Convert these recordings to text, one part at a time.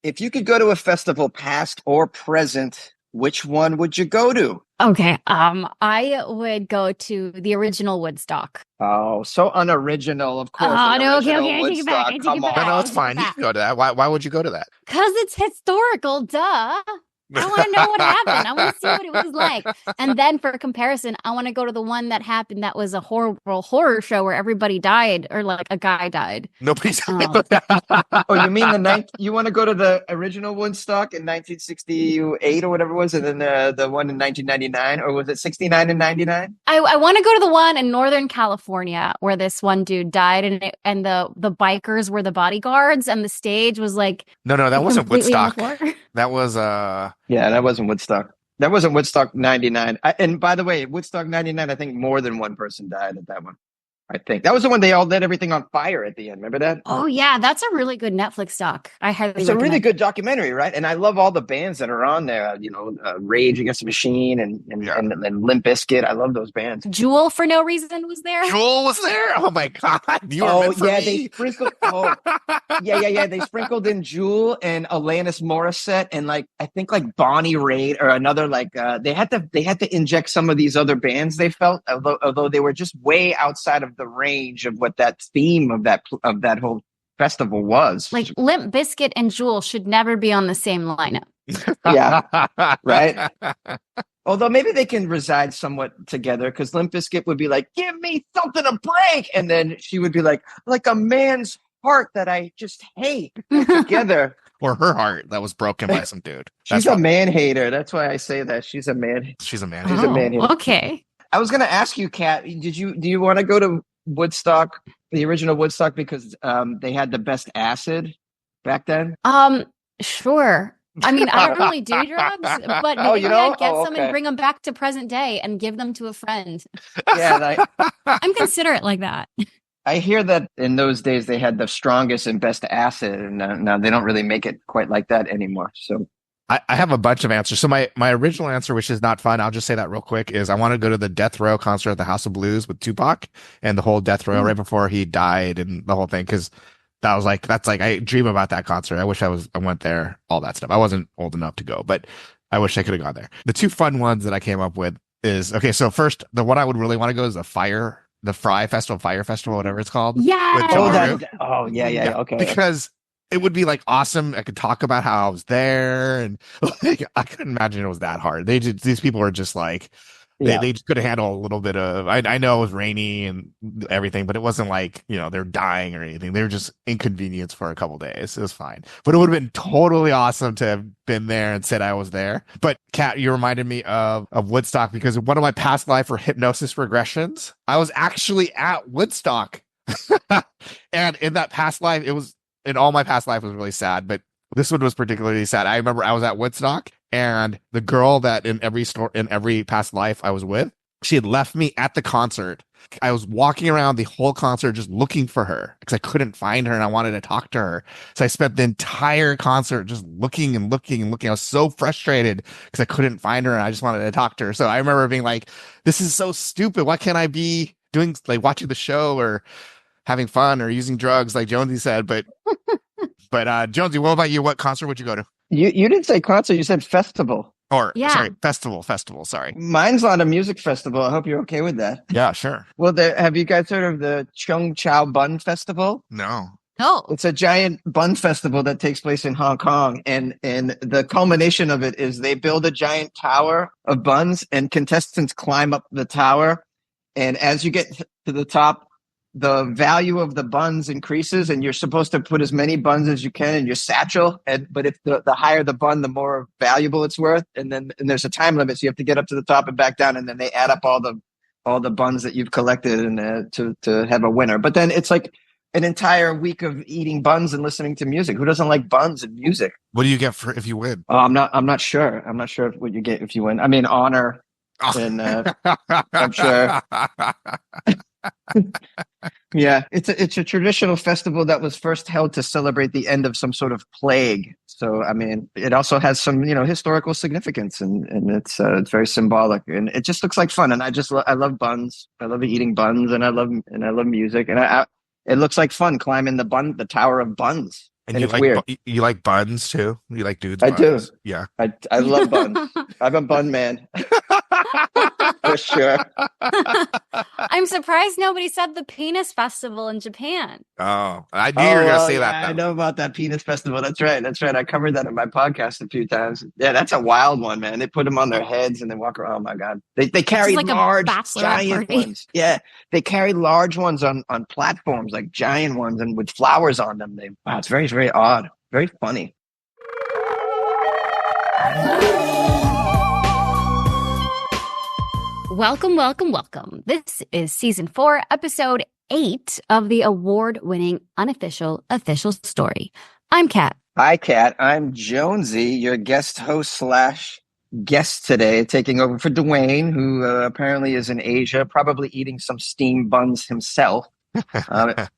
if you could go to a festival, past or present, which one would you go to? Okay. I would go to the original Woodstock. Oh, so unoriginal, of course. Oh An no, okay, original okay, I take it back. Woodstock. I take Come it No, back. no, I it's take it fine. You back. can go to that. Why would you go to that? Because it's historical, duh. I want to know what happened. I want to see what it was like. And then for comparison, I want to go to the one that happened that was a horrible horror show where everybody died or like a guy died. Nobody's. Oh, you mean you want to go to the original Woodstock in 1968 or whatever it was, and then the one in 1999, or was it 69 and 99? I want to go to the one in Northern California where this one dude died and the bikers were the bodyguards and the stage was like No, that wasn't completely on Woodstock. the floor. That was Yeah, that wasn't Woodstock. That wasn't Woodstock 99. And by the way, Woodstock 99, I think more than one person died at that one. I think that was the one they all lit everything on fire at the end. Remember that? Oh yeah, that's a really good Netflix doc. I highly It's a really recommend. good documentary, right? And I love all the bands that are on there. Rage Against the Machine and Limp Bizkit. I love those bands. Jewel for no reason was there. Jewel was there. Oh my god! You were meant for yeah, me. they sprinkled. Oh, yeah. They sprinkled in Jewel and Alanis Morissette and I think Bonnie Raitt or another they had to inject some of these other bands. They felt although they were just way outside of the range of what that theme of that whole festival was. Like Limp Bizkit and Jewel should never be on the same lineup. Yeah, right. Although maybe they can reside somewhat together, because Limp Bizkit would be like, "Give me something to break," and then she would be like a man's heart that I just hate together. Or her heart that was broken by some dude. She's a man hater. That's why I say that. She's a man. She's a man. She's a man hater. Okay. I was going to ask you, Kat, do you want to go to Woodstock, the original Woodstock, because they had the best acid back then? Sure. I mean, I don't really do drugs, but maybe I'd get some and bring them back to present day and give them to a friend. Yeah, I'm considerate like that. I hear that in those days they had the strongest and best acid, and now they don't really make it quite like that anymore. So I have a bunch of answers. So my original answer, which is not fun, I'll just say that real quick, is I want to go to the Death Row concert at the House of Blues with Tupac and the whole Death Row right before he died and the whole thing, because that's I dream about that concert. I wish I went there, all that stuff. I wasn't old enough to go, but I wish I could have gone there. The two fun ones that I came up with is, okay, so first, the one I would really want to go is the Fyre Festival, whatever it's called. Yeah. Yeah. Okay. Because it would be awesome. I could talk about how I was there, and I couldn't imagine it was that hard. These people were just they just couldn't handle a little bit of. I know it was rainy and everything, but it wasn't they're dying or anything. They were just inconvenienced for a couple days. It was fine, but it would have been totally awesome to have been there and said I was there. But Kat, you reminded me of Woodstock, because one of my past life or hypnosis regressions, I was actually at Woodstock, and in that past life, in all my past life was really sad, but this one was particularly sad. I remember I was at Woodstock, and the girl that in every past life I was with, she had left me at the concert. I was walking around the whole concert just looking for her because I couldn't find her and I wanted to talk to her. So I spent the entire concert just looking and looking and looking. I was so frustrated because I couldn't find her and I just wanted to talk to her. So I remember being like, this is so stupid. Why can't I be doing watching the show or having fun or using drugs like Jonesy said? But Jonesy, what about you? What concert would you go to? You didn't say concert, you said festival. Sorry, festival, sorry. Mine's not a music festival. I hope you're okay with that. Yeah, sure. Well, have you guys heard of the Chung Chow Bun Festival? No. It's a giant bun festival that takes place in Hong Kong. And the culmination of it is they build a giant tower of buns and contestants climb up the tower. And as you get to the top, the value of the buns increases, and you're supposed to put as many buns as you can in your satchel. But if the higher the bun, the more valuable it's worth. And there's a time limit, so you have to get up to the top and back down, and then they add up all the buns that you've collected and to have a winner. But then it's like an entire week of eating buns and listening to music. Who doesn't like buns and music? What do you get if you win? Oh, I'm not sure. I'm not sure what you get if you win. I mean, honor. And I'm sure. Yeah, it's a traditional festival that was first held to celebrate the end of some sort of plague. So, I mean, it also has some, historical significance, and it's very symbolic, and it just looks like fun. And I love buns. I love eating buns, and I love music, and it looks like fun climbing the Tower of Buns. And it's weird. You like buns too? You like dudes I do. buns? Yeah. I love buns. I'm a bun man for sure. I'm surprised nobody said the penis festival in Japan. Oh, I knew you were gonna say that. I know about that penis festival. That's right. I covered that in my podcast a few times. Yeah, that's a wild one, man. They put them on their heads and they walk around. Oh my god, they carry like large, giant ones. Yeah, they carry large ones on platforms, like giant ones, and with flowers on them. Wow, it's very, very odd, very funny. Welcome, welcome, welcome. This is season 4, episode 8 of the award-winning unofficial official story. I'm Kat. Hi, Kat. I'm Jonesy, your guest host / guest today, taking over for Dwayne, who apparently is in Asia, probably eating some steamed buns himself.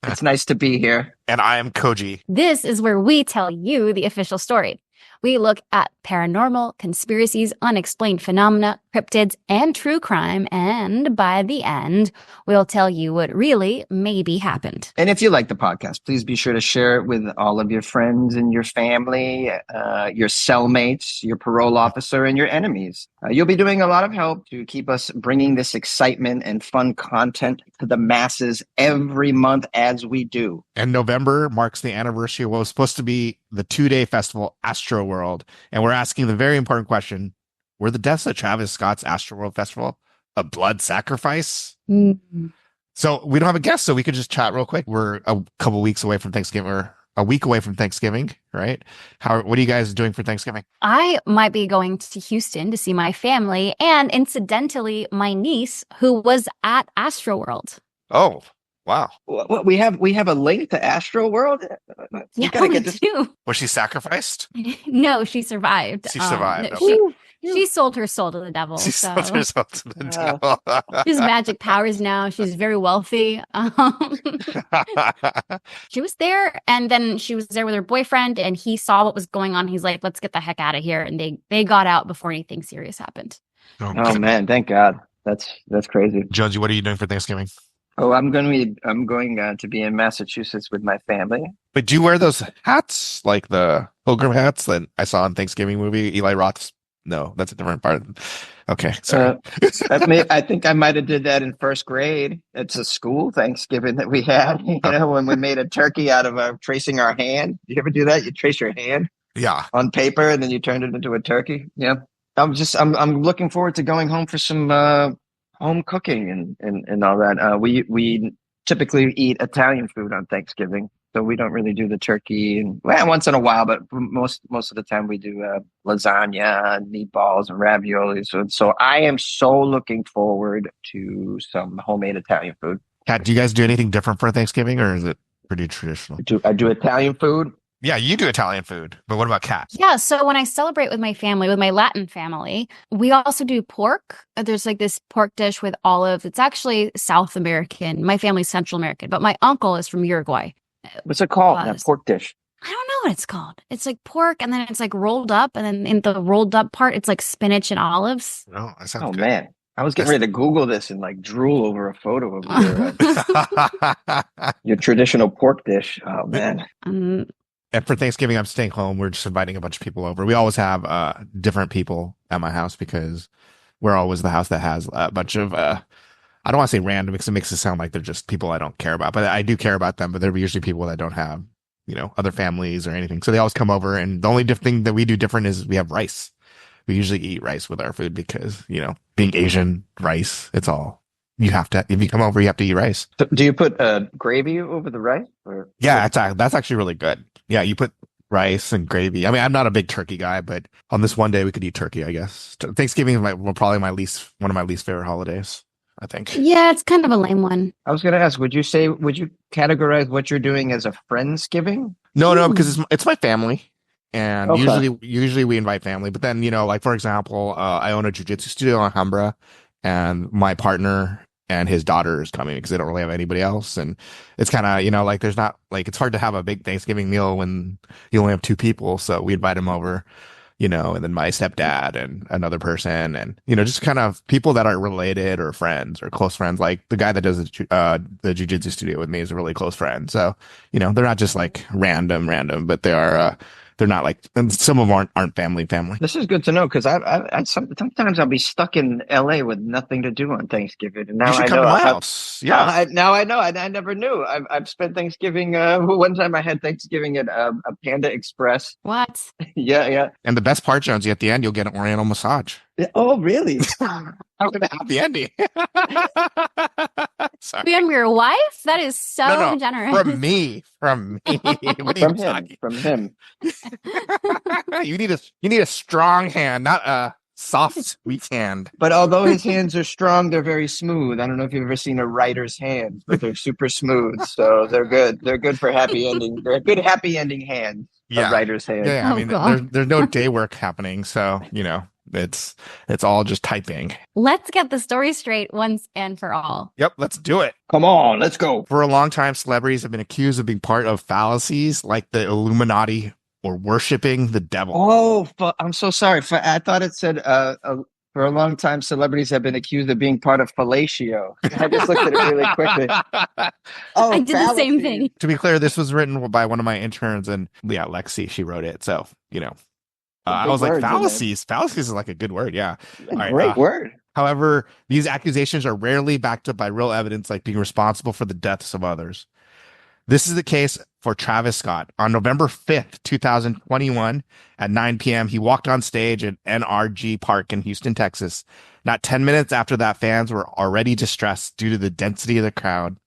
It's nice to be here. And I am Koji. This is where we tell you the official story. We look at paranormal, conspiracies, unexplained phenomena, cryptids, and true crime. And by the end, we'll tell you what really maybe happened. And if you like the podcast, please be sure to share it with all of your friends and your family, your cellmates, your parole officer, and your enemies. You'll be doing a lot of help to keep us bringing this excitement and fun content to the masses every month as we do. And November marks the anniversary of what was supposed to be the 2-day festival, Astroworld. And we're asking the very important question, were the deaths of Travis Scott's Astroworld Festival a blood sacrifice? Mm-hmm. So we don't have a guest, so we could just chat real quick. We're a couple weeks away from Thanksgiving, or a week away from Thanksgiving, right? What are you guys doing for Thanksgiving? I might be going to Houston to see my family and incidentally, my niece who was at Astroworld. Oh, wow. We have a link to Astroworld? Yeah, we do. Was she sacrificed? No, she survived. She survived. She sold her soul to the devil. Sold her soul to the devil. She has magic powers now. She's very wealthy. She was there, and then she was there with her boyfriend, and he saw what was going on. He's like, let's get the heck out of here. And they got out before anything serious happened. Oh man, thank God. That's crazy. Jonesy, what are you doing for Thanksgiving? Oh, I'm going to be in Massachusetts with my family. But do you wear those hats, like the pilgrim hats that I saw in Thanksgiving movie? Eli Roth's. No, that's a different part. Okay, sorry. I think I might have did that in first grade. It's a school Thanksgiving that we had. When we made a turkey out of tracing our hand. Do you ever do that? You trace your hand, on paper, and then you turn it into a turkey. Yeah, I'm looking forward to going home for some home cooking and all that. We typically eat Italian food on Thanksgiving. So we don't really do the turkey, and once in a while, but most of the time we do lasagna and meatballs and ravioli. So I am so looking forward to some homemade Italian food. Kat, do you guys do anything different for Thanksgiving, or is it pretty traditional? I do Italian food. Yeah, you do Italian food, but what about Kat? Yeah, so when I celebrate with my family, with my Latin family, we also do pork. There's like this pork dish with olives. It's actually South American. My family's Central American, but my uncle is from Uruguay. What's it called? That pork dish. I don't know what it's called. It's like pork, and then it's like rolled up, and then in the rolled up part, it's like spinach and olives. Oh, that sounds good. Man, I was getting ready to Google this and like drool over a photo of your traditional pork dish. Oh man. And for Thanksgiving, I'm staying home. We're just inviting a bunch of people over. We always have different people at my house because we're always the house that has a bunch of I don't want to say random because it makes it sound like they're just people I don't care about, but I do care about them. But they're usually people that don't have, other families or anything. So they always come over. And the only thing that we do different is we have rice. We usually eat rice with our food because, being Asian, rice, it's all you have to. If you come over, you have to eat rice. So do you put gravy over the rice? Yeah, that's actually really good. Yeah, you put rice and gravy. I mean, I'm not a big turkey guy, but on this one day we could eat turkey, I guess. Thanksgiving is probably one of my least favorite holidays, I think. Yeah, it's kind of a lame one. I was going to ask, would you categorize what you're doing as a Friendsgiving? No, because it's my family. And usually we invite family. But then, like, for example, I own a jiu-jitsu studio in Alhambra, and my partner and his daughter is coming because they don't really have anybody else. And it's kind of, like, there's not, like, it's hard to have a big Thanksgiving meal when you only have 2 people. So we invite them over. and then my stepdad and another person, and just kind of people that are related or friends or close friends. Like the guy that does the jiu-jitsu studio with me is a really close friend. So, they're not just like random, but they're not like, and some of them aren't family. This is good to know because sometimes I'll be stuck in LA with nothing to do on Thanksgiving, and now You should I come know. to my house. Yeah. Now I know. I never knew. I've spent Thanksgiving. One time I had Thanksgiving at a Panda Express. What? Yeah. And the best part, Jonesy, at the end, you'll get an Oriental massage. Oh, really? I'm gonna have the ending. Sorry. From your wife? That is so No, generous. From me. What are you talking? From him. You need a strong hand, not a soft, weak hand. But although his hands are strong, they're very smooth. I don't know if you've ever seen a writer's hands, but they're super smooth. So they're good. They're good for happy ending. They're a good happy ending hands. Yeah. A writer's hand. Yeah. I mean, there's no day work happening, so it's all just typing. Let's get the story straight once and for all. Yep, let's do it. Come on, let's go. For a long time, celebrities have been accused of being part of fallacies like the Illuminati or worshiping the devil. Oh, I'm so sorry. I thought it said for a long time, celebrities have been accused of being part of fellatio. I just looked at it really quickly. Oh, I did the same thing. To be clear, this was written by one of my interns, and Lexi, she wrote it. So, I was like, fallacies. Fallacies is like a good word. Yeah. Great word. However, these accusations are rarely backed up by real evidence, like being responsible for the deaths of others. This is the case for Travis Scott. On November 5th, 2021 at 9 p.m., he walked on stage at NRG Park in Houston, Texas. Not 10 minutes after that, fans were already distressed due to the density of the crowd.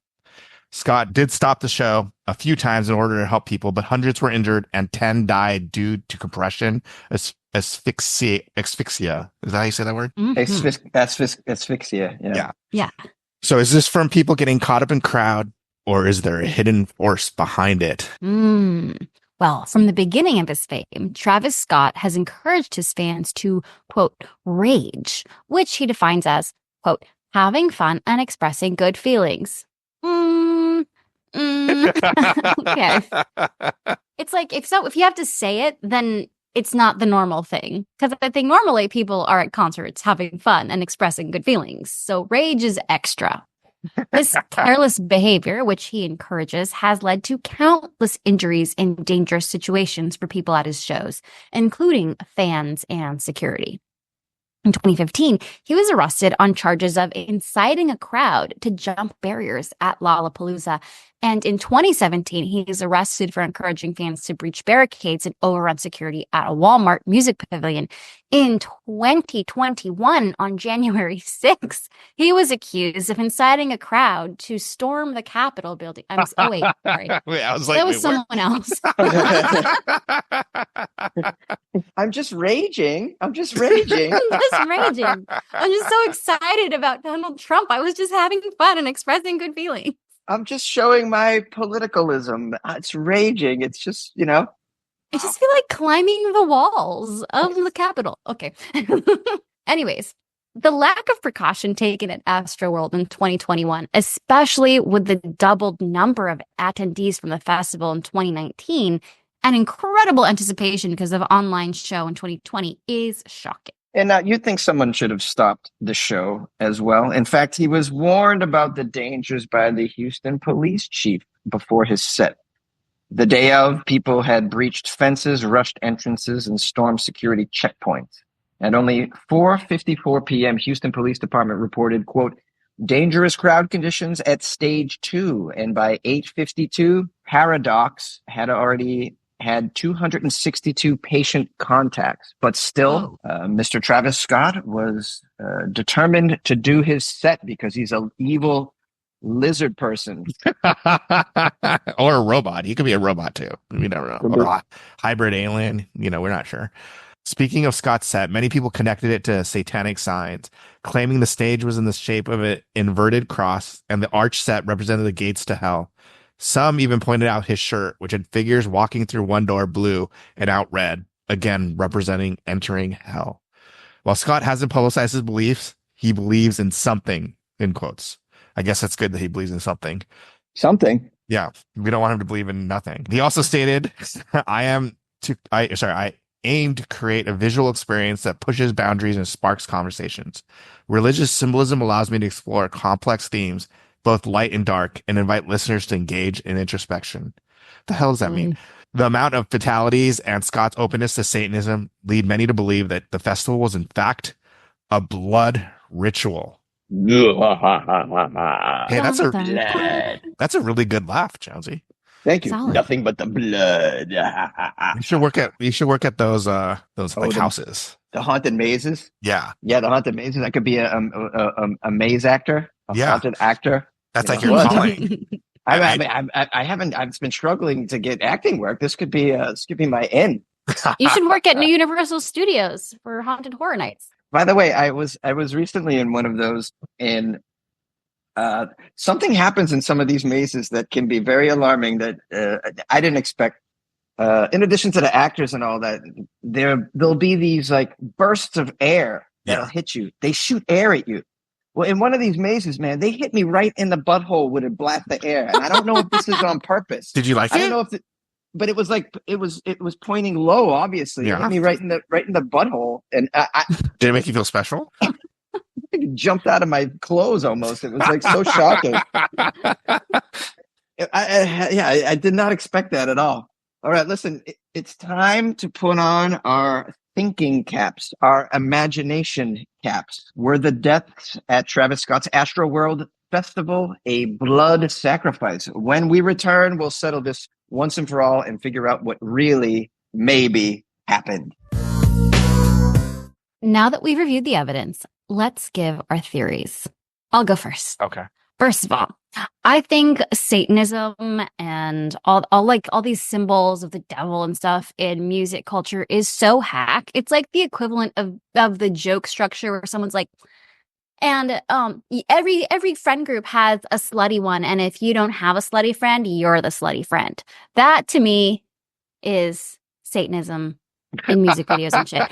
Scott did stop the show a few times in order to help people, but hundreds were injured and 10 died due to compression, asphyxia. Is that how you say that word? Mm-hmm. Asphyxia. Yeah. So is this from people getting caught up in crowd, or is there a hidden force behind it? Well, from the beginning of his fame, Travis Scott has encouraged his fans to, quote, rage, which he defines as, quote, having fun and expressing good feelings. Okay. It's like, if you have to say it, then it's not the normal thing. Because I think normally people are at concerts having fun and expressing good feelings. So rage is extra. This careless behavior, which he encourages, has led to countless injuries in dangerous situations for people at his shows, including fans and security. In 2015, he was arrested on charges of inciting a crowd to jump barriers at Lollapalooza. And in 2017, he was arrested for encouraging fans to breach barricades and overrun security at a Walmart music pavilion. In 2021, on January 6th, he was accused of inciting a crowd to storm the Capitol building. Sorry. Wait, I was like, that was someone else. I'm just raging. I'm just raging. I'm just so excited about Donald Trump. I was just having fun and expressing good feelings. I'm just showing my politicalism. It's raging. It's just, I just feel like climbing the walls of the Capitol. Okay. Anyways, the lack of precaution taken at Astroworld in 2021, especially with the doubled number of attendees from the festival in 2019, and incredible anticipation because of online show in 2020 is shocking. And now you'd think someone should have stopped the show as well. In fact, he was warned about the dangers by the Houston police chief before his set. The day of, people had breached fences, rushed entrances, and stormed security checkpoints. At only 4:54 p.m., Houston Police Department reported, quote, dangerous crowd conditions at stage 2. And by 8:52, Paradox had already had 262 patient contacts. But still, Mr. Travis Scott was determined to do his set because he's an evil lizard person. Or a robot. He could be a robot too. We never know. Or a hybrid alien. We're not sure. Speaking of Scott's set, many people connected it to satanic signs, claiming the stage was in the shape of an inverted cross and the arch set represented the gates to hell. Some even pointed out his shirt, which had figures walking through one door blue and out red, again representing entering hell. While Scott hasn't publicized his beliefs, he believes in something, in quotes. I guess that's good that he believes in something. Something. Yeah, we don't want him to believe in nothing. He also stated, I aim to create a visual experience that pushes boundaries and sparks conversations. Religious symbolism allows me to explore complex themes, both light and dark, and invite listeners to engage in introspection. The hell does that mean? The amount of fatalities and Scott's openness to Satanism lead many to believe that the festival was in fact a blood ritual. Hey, that's a really good laugh, Jonesy. Thank you. Solid. Nothing but the blood. You should work at those houses. The haunted mazes. Yeah. Yeah, the haunted mazes. I could be a maze actor, a haunted actor. That's like your calling. I've been struggling to get acting work. This could be my end. You should work at New Universal Studios for haunted horror nights. By the way, I was recently in one of those, and something happens in some of these mazes that can be very alarming that I didn't expect. In addition to the actors and all that, there'll be these like bursts of air that'll hit you. They shoot air at you. Well, in one of these mazes, man, they hit me right in the butthole with a blast of air, and I don't know if this is on purpose. Did you like it? I don't know if but it was like it was pointing low. Obviously, it hit me right in the butthole, and I did it make you feel special? I jumped out of my clothes almost. It was like so shocking. I did not expect that at all. All right, listen, it's time to put on our thinking caps, our imagination caps. Were the deaths at Travis Scott's Astroworld Festival a blood sacrifice? When we return, we'll settle this once and for all and figure out what really maybe happened. Now that we've reviewed the evidence, let's give our theories. I'll go first. Okay. First of all, I think Satanism and all these symbols of the devil and stuff in music culture is so hack. It's like the equivalent of the joke structure where someone's like, and every friend group has a slutty one, and if you don't have a slutty friend, you're the slutty friend. That to me is Satanism in music videos and shit.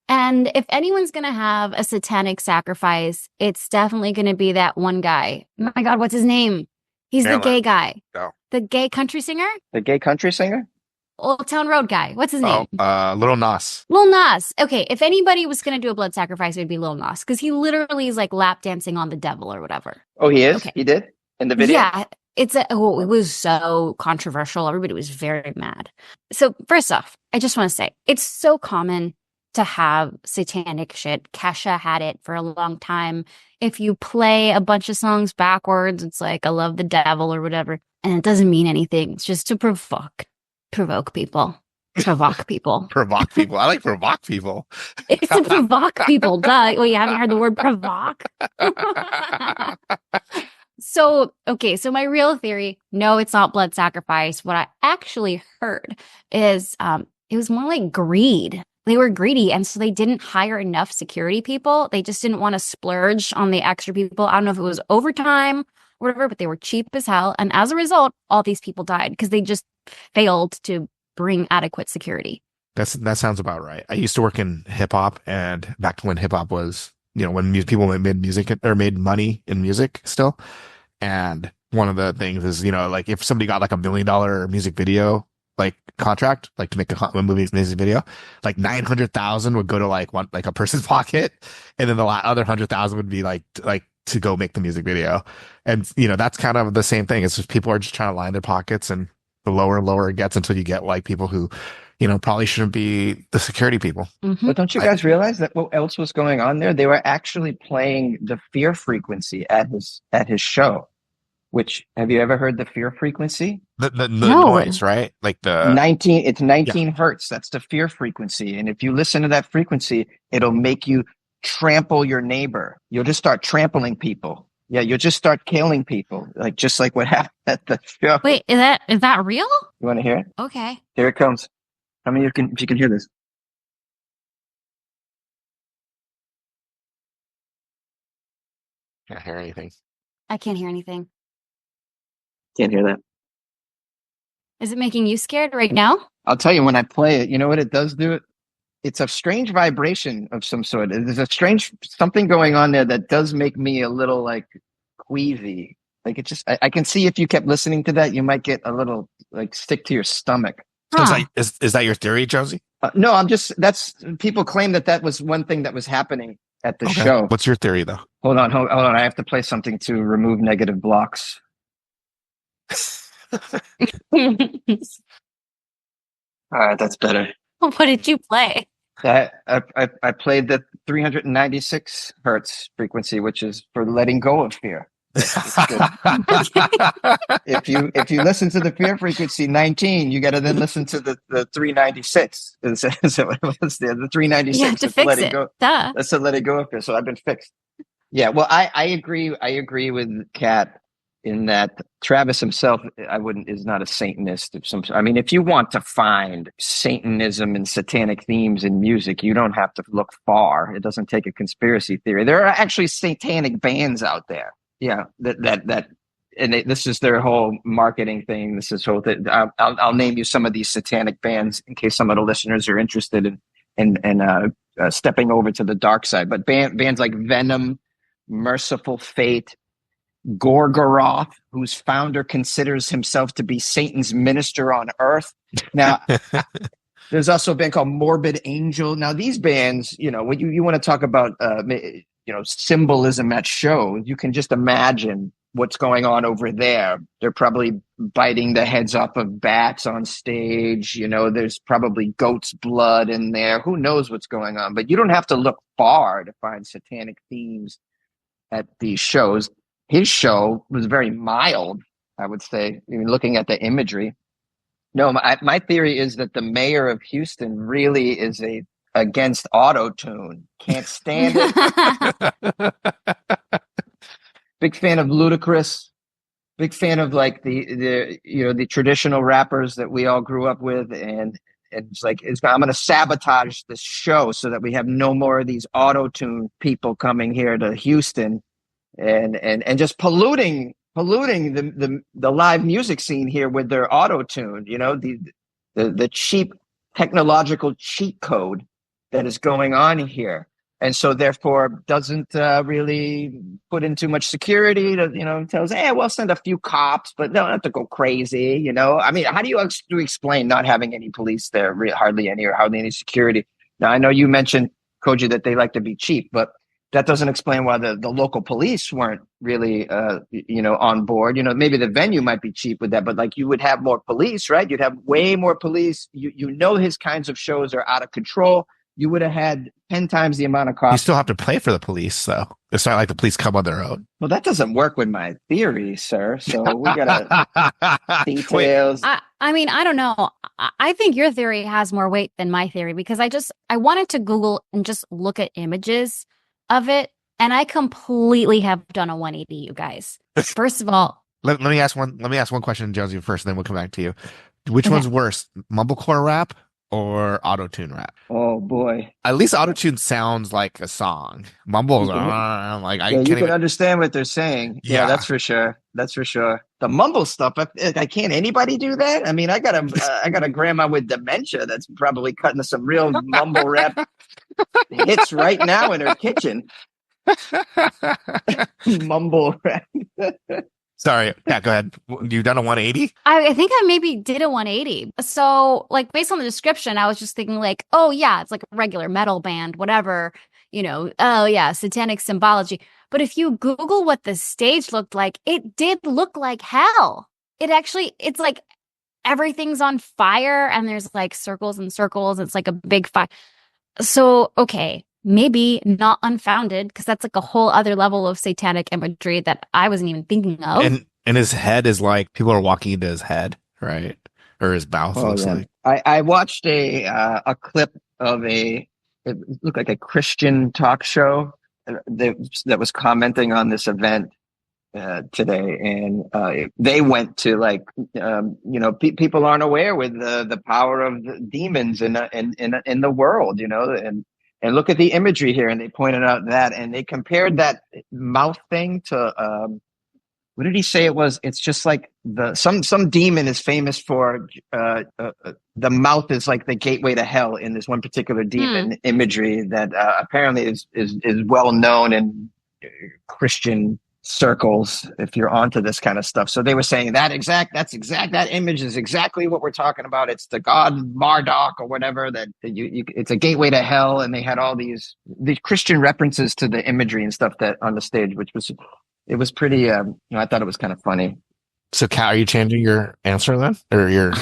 And if anyone's going to have a satanic sacrifice, it's definitely going to be that one guy. Oh my God, what's his name? He's the gay guy. No. The gay country singer? The gay country singer? Old Town Road guy. What's his name? Lil Nas. Lil Nas. Okay, if anybody was going to do a blood sacrifice, it would be Lil Nas. Because he literally is like lap dancing on the devil or whatever. Oh, he is? Okay. He did? In the video? Yeah. It was so controversial. Everybody was very mad. So first off, I just want to say, it's so common to have satanic shit. Kesha had it for a long time. If you play a bunch of songs backwards, it's like, I love the devil or whatever. And it doesn't mean anything. It's just to provoke people. Provoke people. Provoke people. I like provoke people. It's to provoke people. Duh. Well, you haven't heard the word provoke? So my real theory, no, it's not blood sacrifice. What I actually heard is it was more like greed. They were greedy, and so they didn't hire enough security people. They just didn't want to splurge on the extra people. I don't know if it was overtime or whatever, but they were cheap as hell. And as a result, all these people died because they just failed to bring adequate security. That sounds about right. I used to work in hip hop, and back when hip hop was, when people made music or made money in music still. And one of the things is, like if somebody got like $1 million music video like contract, like to make a movie music video, like 900,000 would go to like a person's pocket, and then the other 100,000 would be like to go make the music video. And that's kind of the same thing. It's just people are just trying to line their pockets, and the lower and lower it gets until you get like people who probably shouldn't be the security people. Mm-hmm. But don't you guys realize that what else was going on there? They were actually playing the fear frequency at his show. Which, have you ever heard the fear frequency? The noise, right? Like the 19 hertz. That's the fear frequency. And if you listen to that frequency, it'll make you trample your neighbor. You'll just start trampling people. Yeah, you'll just start killing people. Just like what happened at the show. Wait, is that real? You want to hear it? Okay. Here it comes. How many if you can hear this? Can't hear anything. I can't hear anything. Can't hear that. Is it making you scared right now? I'll tell you, when I play it, you know what it does do? It's a strange vibration of some sort. There's a strange something going on there that does make me a little like queasy. Like it just, I can see if you kept listening to that, you might get a little like stick to your stomach. So it's like, is that your theory, Josie? No, that's people claim that was one thing that was happening at the show. What's your theory, though? Hold on. I have to play something to remove negative blocks. All right, that's better. What did you play? I played the 396 hertz frequency, which is for letting go of fear. If you listen to the fear frequency 19, you got to then listen to the 396. So it was the 396. You have to fix it. Go. Duh. That's to let it go of fear. So I've been fixed. Yeah. Well, I agree. I agree with Kat in that Travis himself, is not a Satanist of some. I mean, if you want to find Satanism and satanic themes in music, you don't have to look far. It doesn't take a conspiracy theory. There are actually satanic bands out there. Yeah, this is their whole marketing thing. This is whole thing. I'll name you some of these satanic bands in case some of the listeners are interested in stepping over to the dark side. But bands like Venom, Merciful Fate, Gorgoroth, whose founder considers himself to be Satan's minister on earth. Now, there's also a band called Morbid Angel. Now, these bands, when you want to talk about symbolism at shows, you can just imagine what's going on over there. They're probably biting the heads off of bats on stage. There's probably goat's blood in there. Who knows what's going on? But you don't have to look far to find satanic themes at these shows. His show was very mild, I would say, even looking at the imagery. No, my theory is that the mayor of Houston really is against auto-tune. Can't stand it. Big fan of Ludacris. Big fan of like the traditional rappers that we all grew up with, and it's like I'm going to sabotage this show so that we have no more of these auto-tune people coming here to Houston and just polluting the live music scene here with their auto-tune. The cheap technological cheat code that is going on here. And so therefore doesn't really put in too much security to, tells, hey, we'll send a few cops, but don't have to go crazy, I mean, how do you explain not having any police there, hardly any security? Now, I know you mentioned, Koji, that they like to be cheap, but that doesn't explain why the local police weren't really, on board. Maybe the venue might be cheap with that, but like you would have more police, right? You'd have way more police. His kinds of shows are out of control. You would have had 10 times the amount of cops. You still have to pay for the police, though. It's not like the police come on their own. Well, that doesn't work with my theory, sir. So we got details. I mean, I don't know. I think your theory has more weight than my theory because I wanted to Google and just look at images of it, and I completely have done a 180, you guys. First of all, let me ask one question, Josie, first, and then we'll come back to you. Which one's worse, mumblecore rap or auto-tune rap? Oh boy! At least auto-tune sounds like a song. Mumbles, you can understand what they're saying. Yeah, that's for sure. That's for sure. The mumble stuff, I can't. Anybody do that? I mean, I got a grandma with dementia that's probably cutting some real mumble rap hits right now in her kitchen. Mumble rap. Sorry. Yeah, go ahead. You've done a 180? I think I maybe did a 180. So, like, based on the description, I was just thinking, like, oh, yeah, it's like a regular metal band, whatever, oh, yeah, satanic symbology. But if you Google what the stage looked like, it did look like hell. It's like everything's on fire and there's like circles and circles. It's like a big fire. So, okay. Maybe not unfounded, because that's like a whole other level of satanic imagery that I wasn't even thinking of. And his head is like people are walking into his head, right? Or his mouth looks like. I watched a clip of it looked like a Christian talk show that was commenting on this event today, and they went to like people aren't aware with the power of the demons in the world, and look at the imagery here. And they pointed out that, and they compared that mouth thing to, what did he say it was? It's just like some demon is famous for, the mouth is like the gateway to hell in this one particular demon imagery that, apparently is well known in Christian circles if you're onto this kind of stuff. So they were saying that image is exactly what we're talking about. It's the god Marduk or whatever, that it's a gateway to hell. And they had all these Christian references to the imagery and stuff that on the stage, which was pretty, I thought it was kind of funny. So Kat, are you changing your answer then? Or your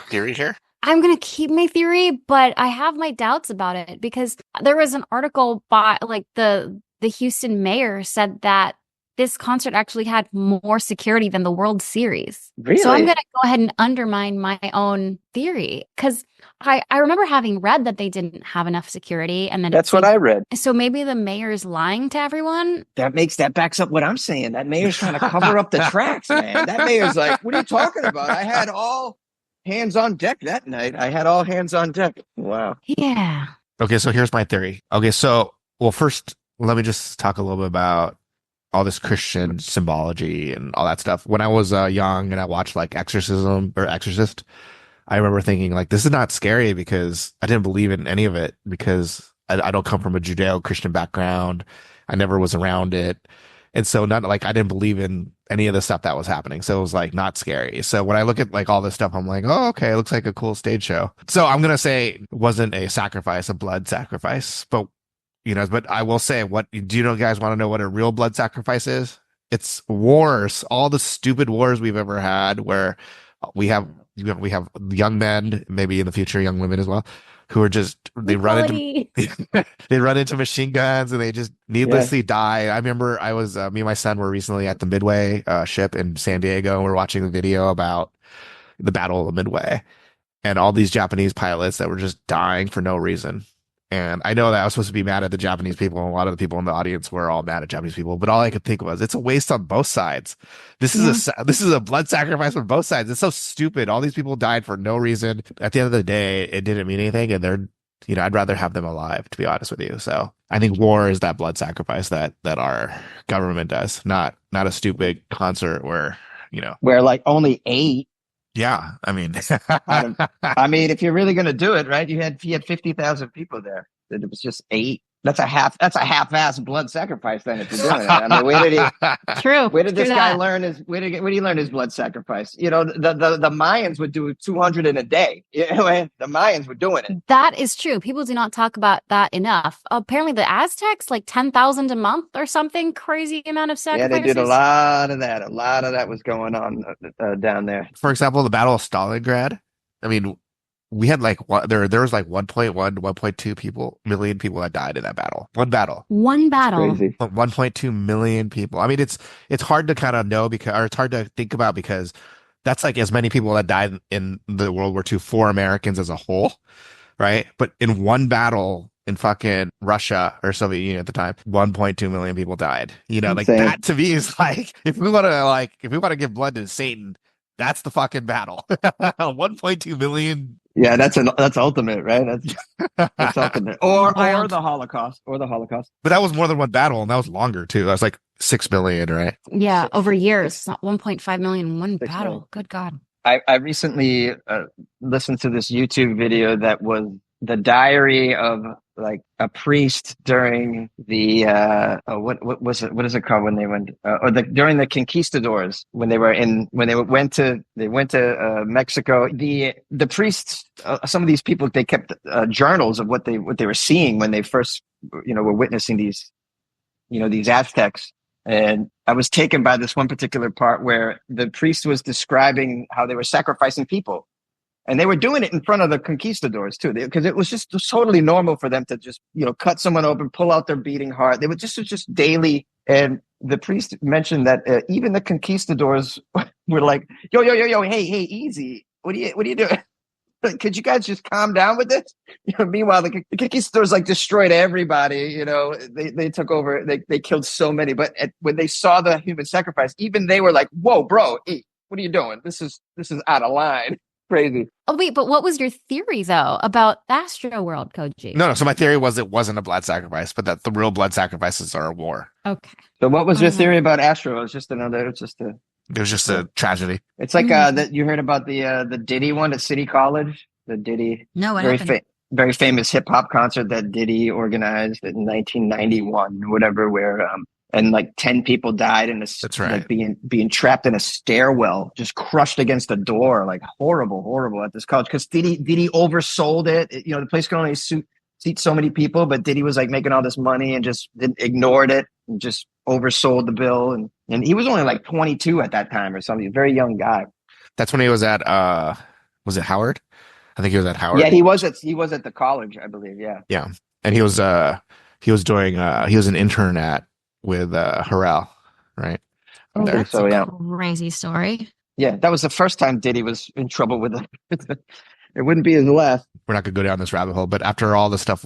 theory here? I'm going to keep my theory, but I have my doubts about it because there was an article by like the Houston mayor said that this concert actually had more security than the World Series. Really? So I'm going to go ahead and undermine my own theory because I remember having read that they didn't have enough security. And then that's what I read. So maybe the mayor's lying to everyone. That backs up what I'm saying. That mayor's trying to cover up the tracks, man. That mayor's like, what are you talking about? I had all hands on deck that night. I had all hands on deck. Wow. Yeah. Okay, so here's my theory. Okay, so, well, first, let me just talk a little bit about all this Christian symbology and all that stuff. When I was young and I watched like Exorcist, I remember thinking like, this is not scary because I didn't believe in any of it because I don't come from a Judeo-Christian background. I never was around it. And so not like I didn't believe in any of the stuff that was happening. So it was like not scary. So when I look at like all this stuff, I'm like, oh, okay, it looks like a cool stage show. So I'm going to say it wasn't a sacrifice, a blood sacrifice, but but I will say, do you guys want to know what a real blood sacrifice is? It's wars, all the stupid wars we've ever had where we have young men, maybe in the future, young women as well, who are they run into machine guns and they just needlessly die. I remember me and my son were recently at the Midway ship in San Diego and we're watching the video about the Battle of the Midway and all these Japanese pilots that were just dying for no reason. And I know that I was supposed to be mad at the Japanese people, and a lot of the people in the audience were all mad at Japanese people. But all I could think was, it's a waste on both sides. This is a blood sacrifice on both sides. It's so stupid. All these people died for no reason. At the end of the day, it didn't mean anything, and I'd rather have them alive, to be honest with you. So I think war is that blood sacrifice that our government does, not a stupid concert where like only 8. Yeah, I mean, if you're really going to do it, right? You had 50,000 people there. It was just 8. That's a half-ass blood sacrifice. Then if you're doing it, I mean, where did this guy learn where did he learn his blood sacrifice? The Mayans would do 200 in a day. The Mayans were doing it. That is true. People do not talk about that enough. Apparently, the Aztecs like 10,000 a month or something crazy amount of sacrifices. Yeah, they did a lot of that. A lot of that was going on down there. For example, the Battle of Stalingrad. I mean, we had like there was like 1.2 million people that died in that battle. One battle. 1.2 million people. I mean, it's hard to kind of know or it's hard to think about because that's like as many people that died in the World War II for Americans as a whole, right? But in one battle in fucking Russia or Soviet Union at the time, 1.2 million people died. Like that to me is like if we want to give blood to Satan, that's the fucking battle. 1.2 million. Yeah, that's ultimate, right? That's ultimate. Or the Holocaust. But that was more than one battle, and that was longer too. That was like 6 million, right? Yeah, over years. It's not 1.5 million in one battle. Million. Good God. I recently listened to this YouTube video that was the diary of like a priest during the what is it called when they went during the conquistadors when they went to Mexico. The priests, some of these people, they kept journals of what they were seeing when they first were witnessing these Aztecs. And I was taken by this one particular part where the priest was describing how they were sacrificing people. And they were doing it in front of the conquistadors too, because it was just totally normal for them to just, cut someone open, pull out their beating heart. They would just daily. And the priest mentioned that even the conquistadors were like, yo, hey, easy. What are you doing? Could you guys just calm down with this? Meanwhile, the conquistadors like destroyed everybody. They took over. They killed so many. But when they saw the human sacrifice, even they were like, "Whoa, bro, hey, what are you doing? This is out of line." Crazy. Oh wait, but what was your theory though about Astroworld, Koji? No. So my theory was it wasn't a blood sacrifice, but that the real blood sacrifices are a war. Okay. So what was your theory about Astro? It was just a tragedy. It's like that you heard about the Diddy one at City College. The Diddy. No, what happened? Very famous hip hop concert that Diddy organized in 1991, whatever, where and like 10 people died in That's right. like being trapped in a stairwell, just crushed against a door, like horrible at this college. Because Diddy oversold it. You know, the place could only seat so many people, but Diddy was like making all this money and just ignored it and just oversold the bill. And he was only like 22 at that time or something, a very young guy. That's when he was at was it Howard? I think he was at Howard. Yeah, he was at the college, I believe. Yeah. Yeah. And he was doing he was an intern with Harrell, right? Oh, There. that's So, yeah. crazy story. Yeah, that was the first time Diddy was in trouble with it. It wouldn't be his last. We're not gonna go down this rabbit hole, but after all the stuff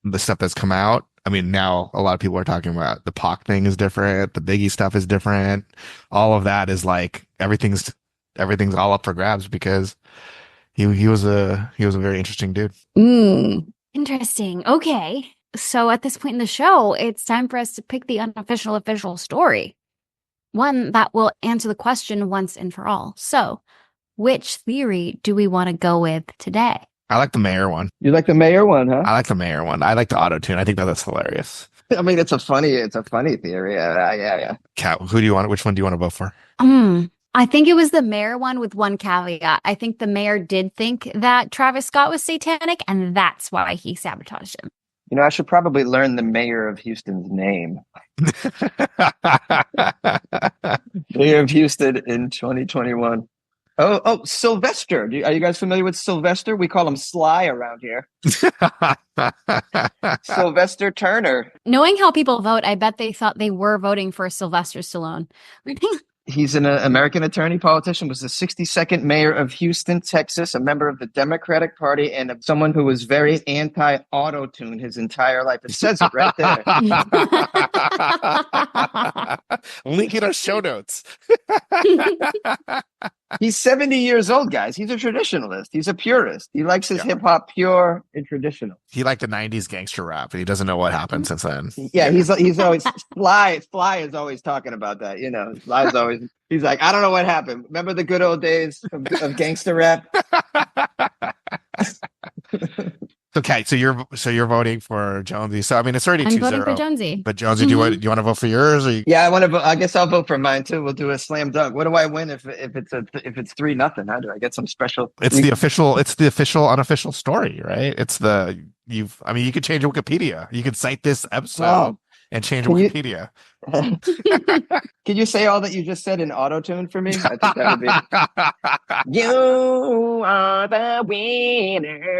that's come out, I mean, now a lot of people are talking about the Pac thing is different, the Biggie stuff is different. All of that is like everything's all up for grabs because he was a very interesting dude. Interesting. Okay. So at this point in the show, it's time for us to pick the unofficial official story. One that will answer the question once and for all. So, which theory do we want to go with today? I like the mayor one. You like the mayor one, huh? I like the mayor one. I like the auto tune. I think that's hilarious. I mean, it's a funny theory. Yeah. Kat, which one do you want to vote for? I think it was the mayor one with one caveat. I think the mayor did think that Travis Scott was satanic, and that's why he sabotaged him. You know, I should probably learn the mayor of Houston's name. Mayor of Houston in 2021. Oh, Sylvester. Are you guys familiar with Sylvester? We call him Sly around here. Sylvester Turner. Knowing how people vote, I bet they thought they were voting for Sylvester Stallone. He's an American attorney, politician, was the 62nd mayor of Houston, Texas, a member of the Democratic Party, and someone who was very anti-auto-tune his entire life. It says it right there. Link in our show notes. He's 70 years old, guys. He's a traditionalist. He's a purist. He likes his hip-hop pure and traditional. He liked the 90s gangster rap, and he doesn't know what happened since then. Yeah, he's always Fly is always talking about that. You know, Fly's always, he's like, I don't know what happened. Remember the good old days of gangster rap? Okay, so you're voting for Jonesy. So I mean, it's already 2-0. I'm voting for Jonesy. But Jonesy, do you want to vote for yours? Or Yeah, I want to vote. I guess I'll vote for mine too. We'll do a slam dunk. What do I win if it's 3-0? How do I get some special? It's the official unofficial story, right? You could change Wikipedia. You could cite this episode and change Wikipedia. Can you say all that you just said in auto-tune for me? I think that would be. You are the winner.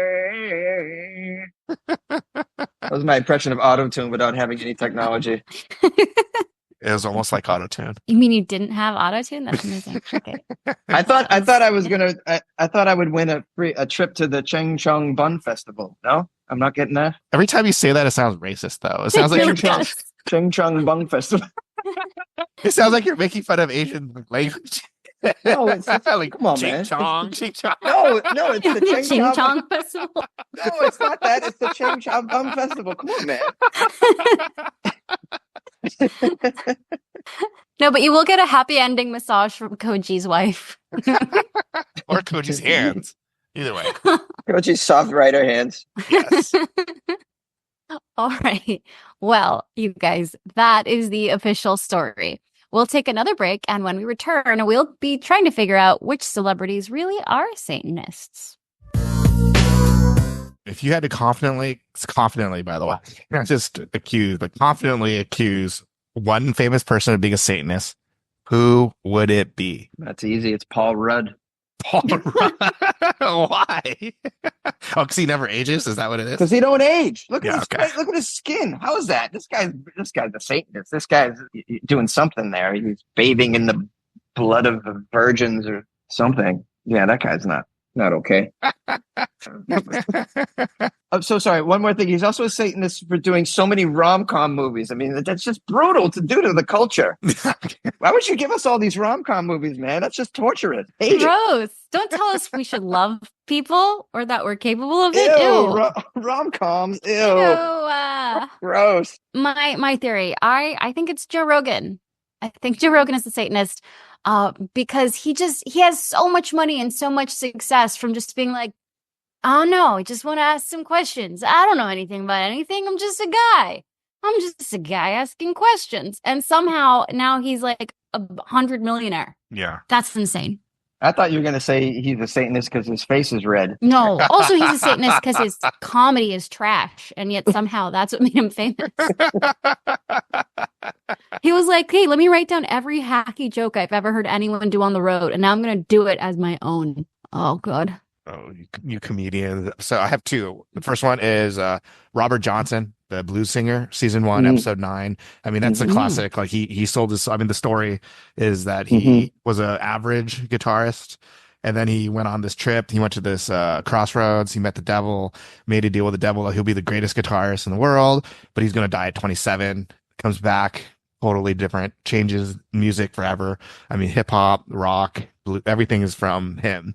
That was my impression of auto-tune without having any technology. It was almost like auto-tune. You mean you didn't have auto-tune? That's amazing. Okay. I thought I would win a trip to the Chung Chow Bun Festival. No, I'm not getting that. Every time you say that, it sounds racist, though. It sounds like Chung Chow Bun Festival. It sounds like you're making fun of Asian language. No, it's like, come on, man. Chong. No, it's the Ching Chong Festival. No, it's not that. It's the Chung Chow Bun Festival. Come on, man. No, but you will get a happy ending massage from Koji's wife. Or Koji's hands. Either way. Koji's soft rider hands. Yes. All right. Well, you guys, that is the official story. We'll take another break, and when we return, we'll be trying to figure out which celebrities really are Satanists. If you had to confidently, by the way, not just accuse, but confidently accuse one famous person of being a Satanist, who would it be? That's easy. It's Paul Rudd. Paul Rudd? Why? Oh, because he never ages? Is that what it is? Because he don't age. Look at okay. Look at his skin. How is that? This guy's a Satanist. This guy's doing something there. He's bathing in the blood of the virgins or something. Yeah, that guy's not okay. I'm so sorry. One more thing. He's also a Satanist for doing so many rom-com movies. I mean, that's just brutal to do to the culture. Why would you give us all these rom-com movies, man? That's just torturous. Gross. Don't tell us we should love people or that we're capable of it. Ew. Rom-coms. Ew. Ew. Gross. My theory. I think it's Joe Rogan. I think Joe Rogan is a Satanist. Because he has so much money and so much success from just being like, I don't know, I just want to ask some questions. I don't know anything about anything. I'm just a guy. I'm just a guy asking questions. And somehow now he's like 100 millionaire. Yeah. That's insane. I thought you were going to say he's a Satanist because his face is red. No. Also, he's a Satanist because his comedy is trash. And yet somehow that's what made him famous. He was like, hey, let me write down every hacky joke I've ever heard anyone do on the road. And now I'm going to do it as my own. Oh, God. Oh, you comedian. So I have two. The first one is Robert Johnson, the blues singer, season 1, episode 9. I mean, that's a classic. Like he sold his, I mean, the story is that he was an average guitarist. And then he went on this trip. He went to this crossroads. He met the devil, made a deal with the devil that he'll be the greatest guitarist in the world, but he's going to die at 27. Comes back, totally different, changes music forever. I mean, hip hop, rock, blue, everything is from him.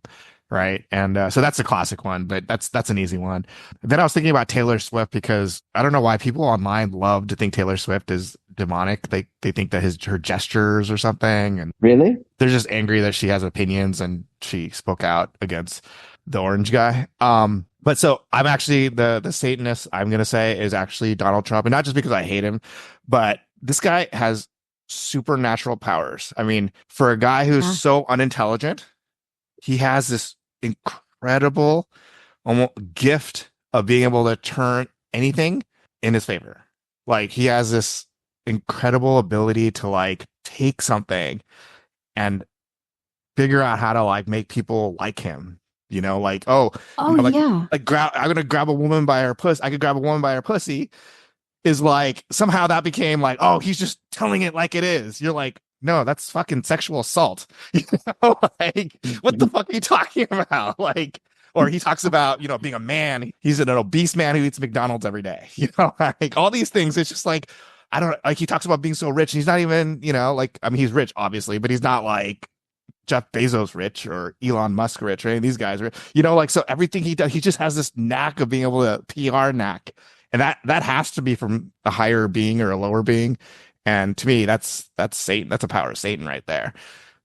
Right. And so that's a classic one, but that's an easy one. Then I was thinking about Taylor Swift because I don't know why people online love to think Taylor Swift is demonic. They think that her gestures or something. And really, they're just angry that she has opinions and she spoke out against the orange guy. But so I'm actually the Satanist I'm going to say is actually Donald Trump, and not just because I hate him, but this guy has supernatural powers. I mean, for a guy who's so unintelligent, he has this incredible almost gift of being able to turn anything in his favor. Like he has this incredible ability to like take something and figure out how to like make people like him. You know, like, I'm gonna grab a woman by her pussy. I could grab a woman by her pussy. Is like somehow that became like, oh, he's just telling it like it is. You're like, no, that's fucking sexual assault. You know, like, what the fuck are you talking about? Like, or he talks about, you know, being a man. He's an obese man who eats McDonald's every day. You know, like all these things. It's just like, I don't like. He talks about being so rich. And he's not even, you know, like, I mean, he's rich, obviously, but he's not like Jeff Bezos rich or Elon Musk rich or any of these guys are, you know, like, so everything he does, he just has this knack of being able to PR knack. And that has to be from a higher being or a lower being. And to me, that's Satan. That's a power of Satan right there,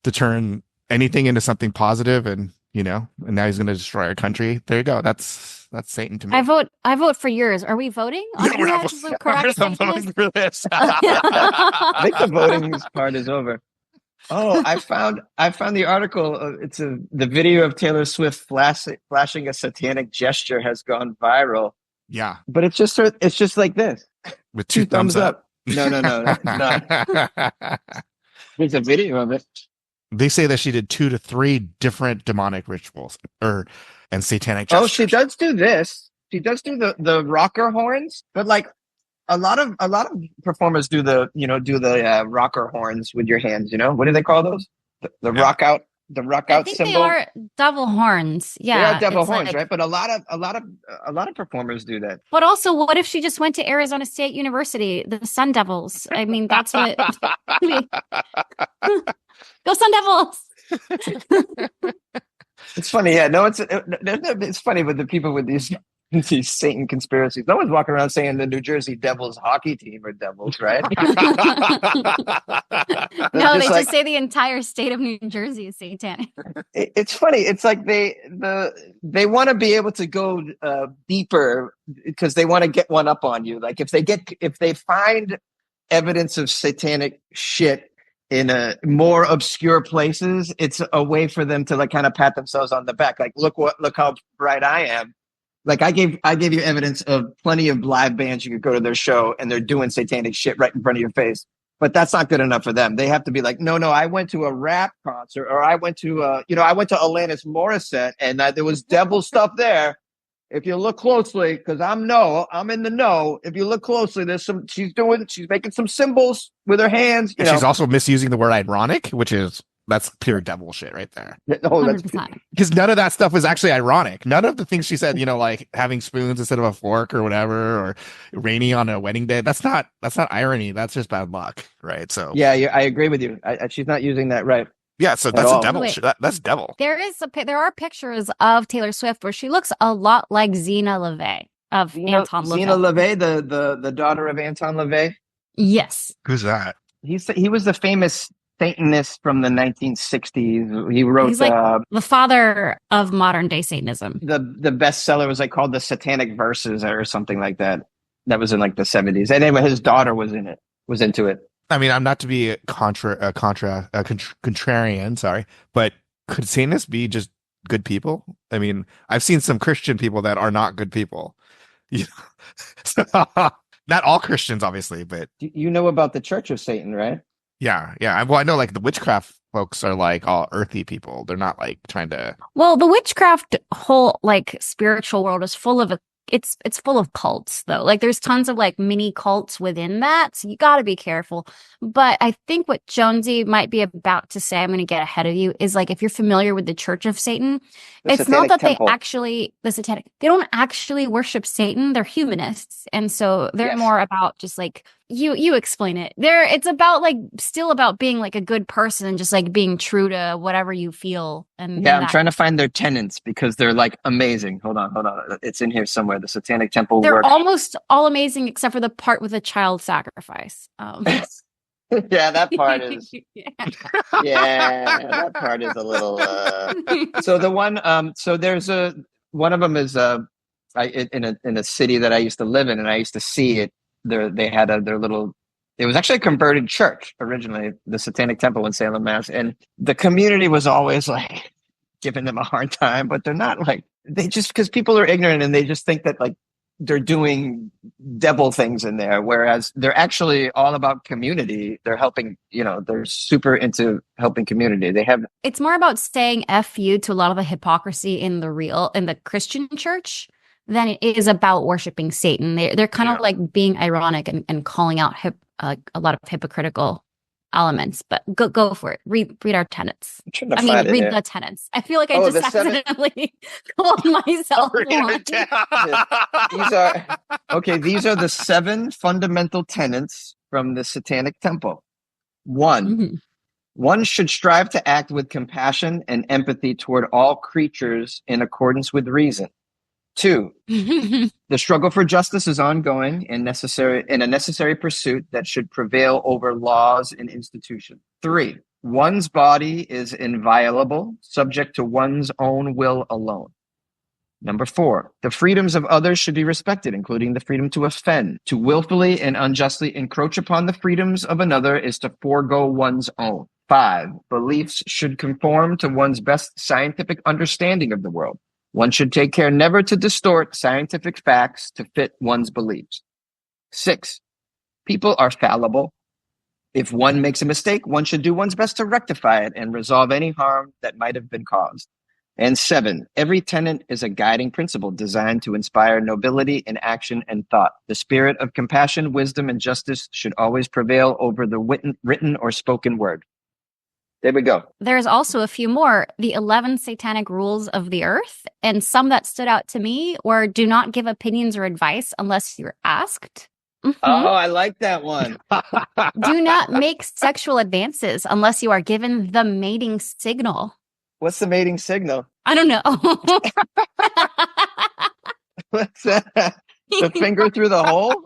to turn anything into something positive. And, you know, and now he's going to destroy our country. There you go. That's Satan to me. I vote for yours. Are we voting? We're not voting for this. I think the voting part is over. Oh, I found the article. It's the video of Taylor Swift flashing a satanic gesture has gone viral. Yeah, but it's just like this with two thumbs up. No. There's a video of it. They say that she did 2 to 3 different demonic rituals and satanic gestures. Oh, she does do this. She does do the rocker horns, but like a lot of performers do the rocker horns with your hands. You know, what do they call those? The rock out. The rock out symbol. They are devil horns. Yeah, they are devil horns, like, right? But a lot of performers do that. But also, what if she just went to Arizona State University, the Sun Devils? I mean, that's what. Go Sun Devils! It's funny, yeah. No, it's funny with the people with these Satan conspiracies. No one's walking around saying the New Jersey Devils hockey team are devils, right? No, they just say the entire state of New Jersey is satanic. It's funny. It's like they want to be able to go deeper because they want to get one up on you. Like if they find evidence of satanic shit in more obscure places, it's a way for them to like kind of pat themselves on the back. Like look how bright I am. Like I gave you evidence of plenty of live bands you could go to their show and they're doing satanic shit right in front of your face. But that's not good enough for them. They have to be like, no, I went to a rap concert, or I went to Alanis Morissette, and there was devil stuff there. If you look closely, because I'm in the know. If you look closely, she's making some symbols with her hands. She's also misusing the word ironic, that's pure devil shit right there. Oh, that's because none of that stuff was actually ironic. None of the things she said, you know, like having spoons instead of a fork or whatever, or raining on a wedding day. That's not irony. That's just bad luck, right? So yeah, I agree with you. She's not using that right. Yeah, so that's a devil. That's devil. There are pictures of Taylor Swift where she looks a lot like Zena LaVey of Anton LaVey. Zena LaVey, the daughter of Anton LaVey. Yes. Who's that? He was the famous Satanist from the 1960s. He wrote He's like the father of modern day Satanism. The bestseller was like called the Satanic Verses or something like that. That was in like the 70s. And anyway, his daughter was into it. I mean, I'm not to be contrarian, sorry, but could Satanists be just good people? I mean, I've seen some Christian people that are not good people. You know? Not all Christians, obviously, but You know about the Church of Satan, right? yeah. Well, I know like the witchcraft folks are like all earthy people. They're not like trying to. Well, the witchcraft whole like spiritual world is full of it's full of cults though. Like there's tons of like mini cults within that. So you got to be careful. But I think what Jonesy might be about to say, I'm going to get ahead of you, is like if you're familiar with the Church of Satan, it's not that Temple. they don't actually worship Satan. They're humanists. And so they're more about just like you explain it. It's about like still about being like a good person and just like being true to whatever you feel. And I'm trying to find their tenets because they're like amazing. Hold on. It's in here somewhere. The Satanic Temple. They're almost all amazing except for the part with the child sacrifice. Yeah, that part is. Yeah, that part is a little. So the one. So there's one of them is in a city that I used to live in, and I used to see it. They had their little. It was actually a converted church originally, the Satanic Temple in Salem, Mass, and the community was always like giving them a hard time, but they're not like they just because people are ignorant and they just think that like they're doing devil things in there, whereas they're actually all about community. They're helping, they're super into helping community. It's more about saying F you to a lot of the hypocrisy in the Christian church than it is about worshiping Satan. They're kind of like being ironic and calling out a lot of hypocritical elements, but go for it. Read our tenets. Read the tenets. I feel like I just accidentally called myself one. These are the 7 fundamental tenets from the Satanic Temple. 1, one should strive to act with compassion and empathy toward all creatures in accordance with reason. 2, the struggle for justice is ongoing and a necessary pursuit that should prevail over laws and institutions. 3, one's body is inviolable, subject to one's own will alone. Number 4, the freedoms of others should be respected, including the freedom to offend. To willfully and unjustly encroach upon the freedoms of another is to forego one's own. 5, beliefs should conform to one's best scientific understanding of the world. One should take care never to distort scientific facts to fit one's beliefs. 6, people are fallible. If one makes a mistake, one should do one's best to rectify it and resolve any harm that might have been caused. And 7, every tenet is a guiding principle designed to inspire nobility in action and thought. The spirit of compassion, wisdom, and justice should always prevail over the written or spoken word. There we go. There's also a few more. The 11 satanic rules of the earth, and some that stood out to me were: do not give opinions or advice unless you're asked. Oh, I like that one. Do not make sexual advances unless you are given the mating signal. What's the mating signal? I don't know. What's that? The finger through the hole?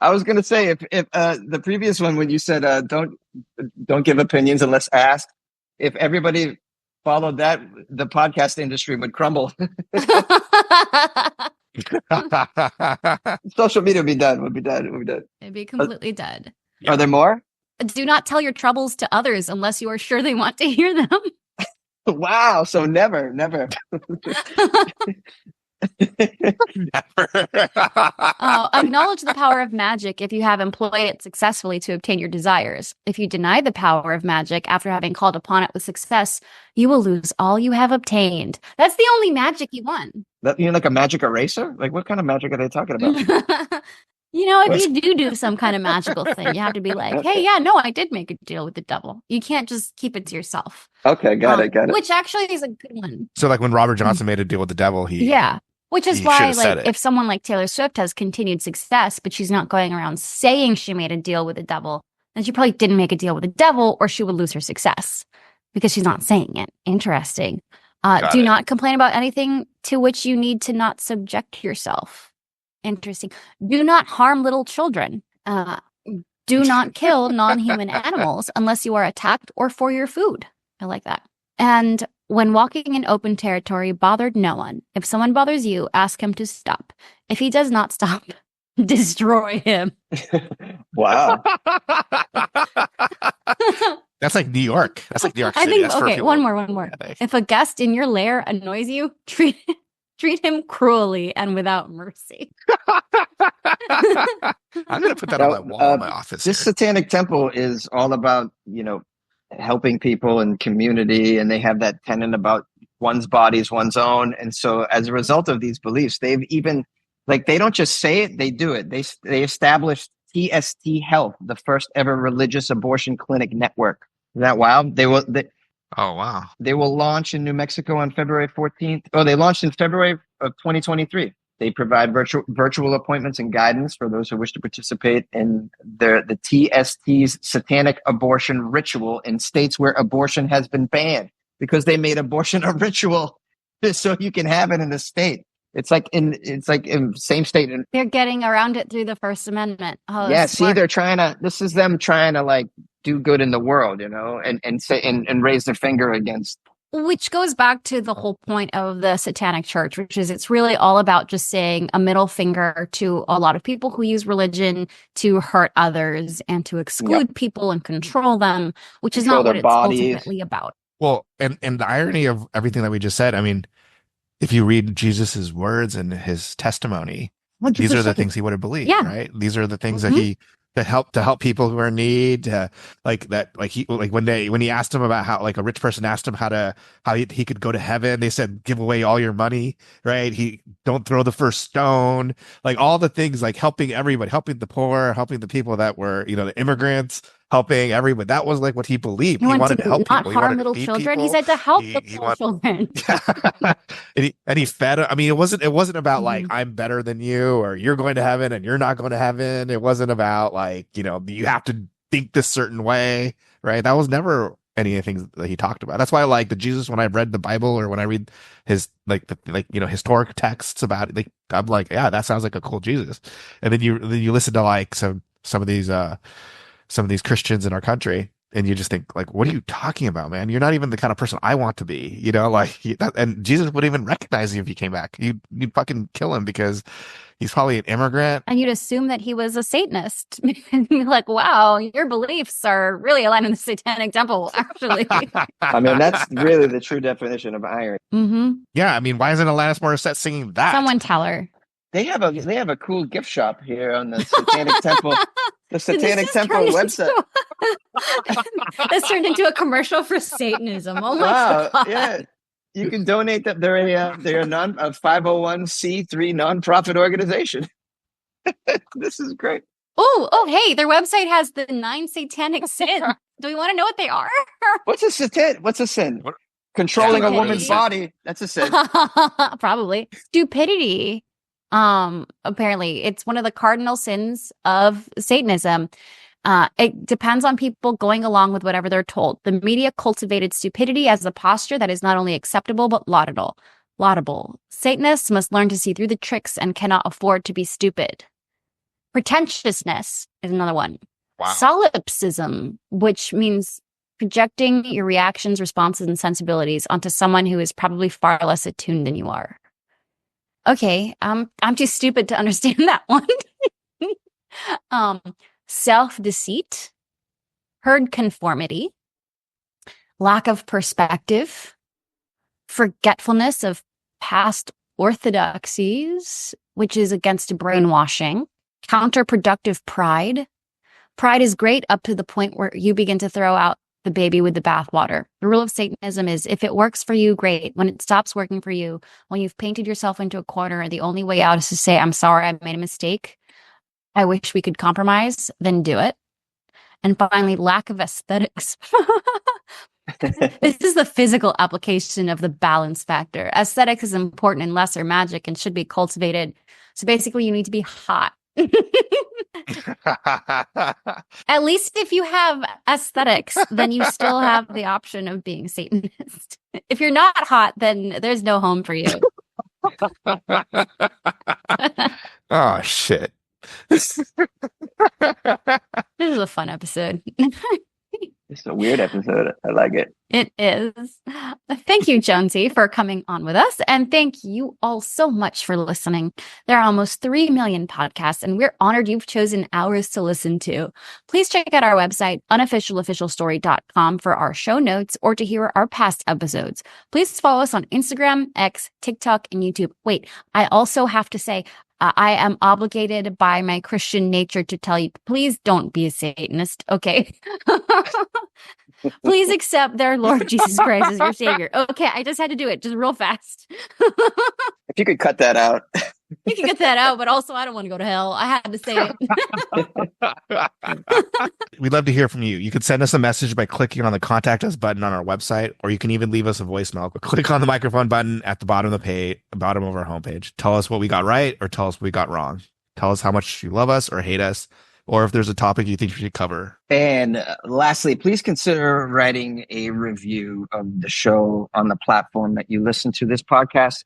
I was going to say if the previous one when you said don't give opinions unless asked, if everybody followed that, the podcast industry would crumble. Social media would be done. It'd be completely dead. Are there more? Do not tell your troubles to others unless you are sure they want to hear them. Wow. So never. Never. Acknowledge the power of magic if you have employed it successfully to obtain your desires. If you deny the power of magic after having called upon it with success, you will lose all you have obtained. That's the only magic you won. That, like a magic eraser? Like what kind of magic are they talking about? If you do some kind of magical thing, you have to be like, hey, yeah, no, I did make a deal with the devil. You can't just keep it to yourself. Okay, got it. Which actually is a good one. So like when Robert Johnson made a deal with the devil, which is why, like, if someone like Taylor Swift has continued success, but she's not going around saying she made a deal with the devil, then she probably didn't make a deal with the devil, or she would lose her success because she's not saying it. Interesting. Do not complain about anything to which you need to not subject yourself. Interesting. Do not harm little children. Do not kill non-human animals unless you are attacked or for your food. I like that. And when walking in open territory, bother no one. If someone bothers you, ask him to stop. If he does not stop, destroy him. Wow. That's like New York. That's like New York City. I think, That's for okay, people. one more. If a guest in your lair annoys you, treat him cruelly and without mercy. I'm going to put that on my wall in my office. This Satanic Temple is all about, helping people and community, and they have that tenet about one's body is one's own. And so as a result of these beliefs, they've even, they don't just say it, they do it. They established TST Health, the first ever religious abortion clinic network. Isn't that wild? Oh, wow. They will launch in New Mexico on February 14th. Oh, they launched in February of 2023. They provide virtual appointments and guidance for those who wish to participate in the TST's satanic abortion ritual in states where abortion has been banned, because they made abortion a ritual so you can have it in the state. It's like in same state. They're getting around it through the First Amendment. Oh, yeah. See, this is them trying to do good in the world, and raise their finger against. Which goes back to the whole point of the Satanic Church, which is it's really all about just saying a middle finger to a lot of people who use religion to hurt others and to exclude people and control them, which is not what it's ultimately about. Well, and the irony of everything that we just said, I mean, if you read Jesus's words and his testimony, 100%. These are the things he would have believed, right? These are the things that he to help people who are in need, when he asked him about how, a rich person asked him how he could go to heaven, they said, give away all your money, right? He don't throw the first stone, all the things, helping everybody, helping the poor, helping the people that were, the immigrants, helping everybody. That was what he believed. He wanted to help not people. harm little children. People. He said to help little children. and he fed. I mean, it wasn't about I'm better than you, or you're going to heaven and you're not going to heaven. It wasn't about you have to think this certain way, right? That was never any of the things that he talked about. That's why I like the Jesus, when I read the Bible or when I read his historic texts about it, I'm like, yeah, that sounds like a cool Jesus. And then you listen to some of these Christians in our country, and you just think, what are you talking about, man? You're not even the kind of person I want to be, and Jesus wouldn't even recognize you if he came back. You'd fucking kill him because he's probably an immigrant. And you'd assume that he was a Satanist. And you're like, wow, your beliefs are really aligned with the Satanic Temple, actually. I mean, that's really the true definition of irony. Mm-hmm. Yeah, I mean, why isn't Alanis Morissette singing that? Someone tell her. They have a cool gift shop here on the Satanic Temple. The Satanic Temple website. This turned into a commercial for Satanism. Oh my God. Yeah. You can donate them. They're a 501c3 nonprofit organization. This is great. Oh, hey, their website has the 9 satanic sins. Do we want to know what they are? What's a sin? Controlling a woman's body. That's a sin. Probably. Stupidity. Apparently it's one of the cardinal sins of Satanism. It depends on people going along with whatever they're told. The media cultivated stupidity as a posture that is not only acceptable but laudable. Satanists must learn to see through the tricks and cannot afford to be stupid. Pretentiousness is another one. Wow. Solipsism, which means projecting your reactions, responses, and sensibilities onto someone who is probably far less attuned than you are. Okay, I'm too stupid to understand that one. Self-deceit, herd conformity, lack of perspective, forgetfulness of past orthodoxies, which is against brainwashing, counterproductive pride. Pride is great up to the point where you begin to throw out the baby with the bathwater. The rule of Satanism is if it works for you, great. When it stops working for you, when you've painted yourself into a corner, the only way out is to say, I'm sorry, I made a mistake. I wish we could compromise, then do it. And finally, lack of aesthetics. This is the physical application of the balance factor. Aesthetics is important in lesser magic and should be cultivated. So basically, you need to be hot. At least if you have aesthetics, then you still have the option of being Satanist. If you're not hot, then there's no home for you. Oh, shit. This is a fun episode. It's a weird episode. I like it. It is. Thank you, Jonesy, for coming on with us. And thank you all so much for listening. There are almost 3 million podcasts, and we're honored you've chosen ours to listen to. Please check out our website, unofficialofficialstory.com, for our show notes or to hear our past episodes. Please follow us on Instagram, X, TikTok, and YouTube. Wait, I also have to say, I am obligated by my Christian nature to tell you, please don't be a Satanist, okay? Please accept their Lord Jesus Christ as your Savior. Okay, I just had to do it just real fast. If you could cut that out. You can get that out, but also I don't want to go to hell. I had to say it. We'd love to hear from you. You can send us a message by clicking on the Contact Us button on our website, or you can even leave us a voicemail. Click on the microphone button at the bottom of the page, bottom of our homepage. Tell us what we got right or tell us what we got wrong. Tell us how much you love us or hate us, or if there's a topic you think we should cover. And lastly, please consider writing a review of the show on the platform that you listen to this podcast.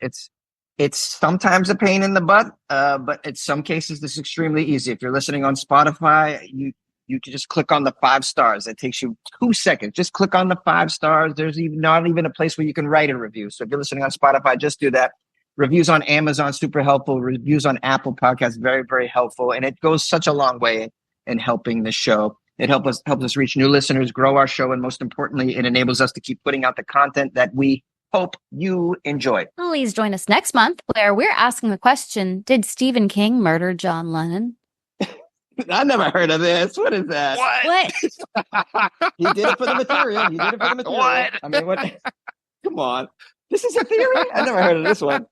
It's sometimes a pain in the butt, but in some cases, this is extremely easy. If you're listening on Spotify, you can just click on the 5 stars. It takes you 2 seconds. Just click on the 5 stars. There's not even a place where you can write a review. So if you're listening on Spotify, just do that. Reviews on Amazon, super helpful. Reviews on Apple Podcasts, very, very helpful. And it goes such a long way in helping the show. It helps us reach new listeners, grow our show, and most importantly, it enables us to keep putting out the content that we hope you enjoy. Please join us next month where we're asking the question, did Stephen King murder John Lennon? I never heard of this. What is that? What? He did it for the material. What? I mean, what? Come on. This is a theory? I never heard of this one.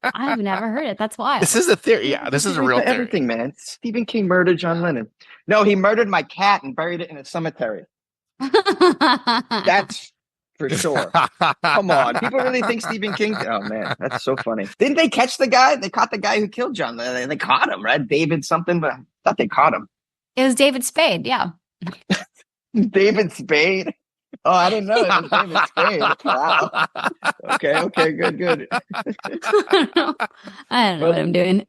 I've never heard it. That's wild. This is a theory. Yeah, this is a real theory. Everything, man. Stephen King murdered John Lennon. No, he murdered my cat and buried it in a cemetery. That's for sure. Come on. People really think Stephen King. Oh, man. That's so funny. Didn't they catch the guy? They caught the guy who killed John Lennon. They caught him, right? David something, but I thought they caught him. It was David Spade, yeah. David Spade? Oh, I didn't know it was David Spade. Wow. Okay, good. I don't know what I'm doing.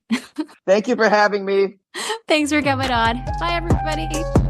Thank you for having me. Thanks for coming on. Bye, everybody.